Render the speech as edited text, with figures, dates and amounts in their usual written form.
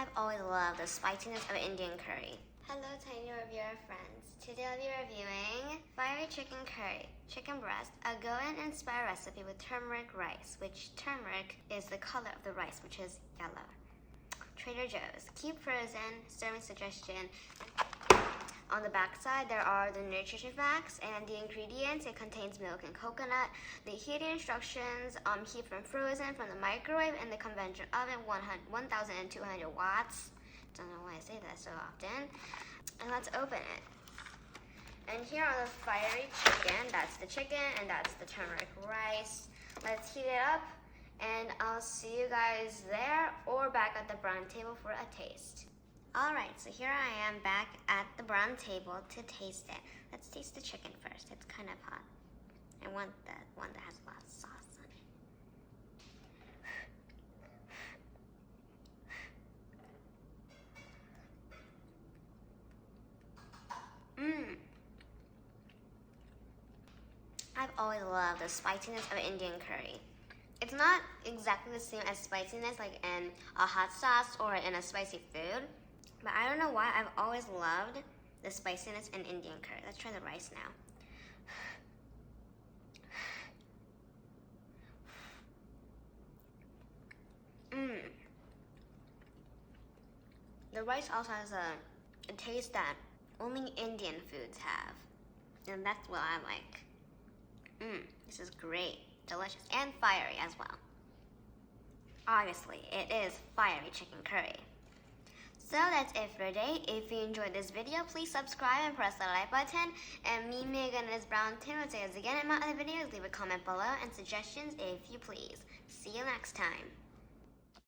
I've always loved the spiciness of Indian curry. Hello tiny reviewer friends. Today I'll be reviewing fiery chicken curry, chicken breast, a Goan-Inspired recipe with turmeric rice, which turmeric is the color of the rice, which is yellow. Trader Joe's. Keep frozen, serving suggestion. On the back side, there are the nutrition facts and the ingredients. It contains milk and coconut. The heating instructions, heat from frozen from the microwave in the conventional oven, 1,200 watts. Don't know why I say that so often. And let's open it. And here are the fiery chicken. That's the chicken and that's the turmeric rice. Let's heat it up and I'll see you guys there or back at the brown table for a taste. Alright, so here I am back at the brown table to taste it. Let's taste the chicken first. It's kind of hot. I want the one that has a lot of sauce on it. I've always loved the spiciness of Indian curry. It's not exactly the same as spiciness like in a hot sauce or in a spicy food. But I don't know why, I've always loved the spiciness in Indian curry. Let's try the rice now. The rice also has a taste that only Indian foods have. And that's what I like. This is great, delicious, and fiery as well. Obviously, it is fiery chicken curry. So that's it for today. If you enjoyed this video, please subscribe and press the like button. And me, Megan, and this brown tin will say us again in my other videos. Leave a comment below and suggestions if you please. See you next time.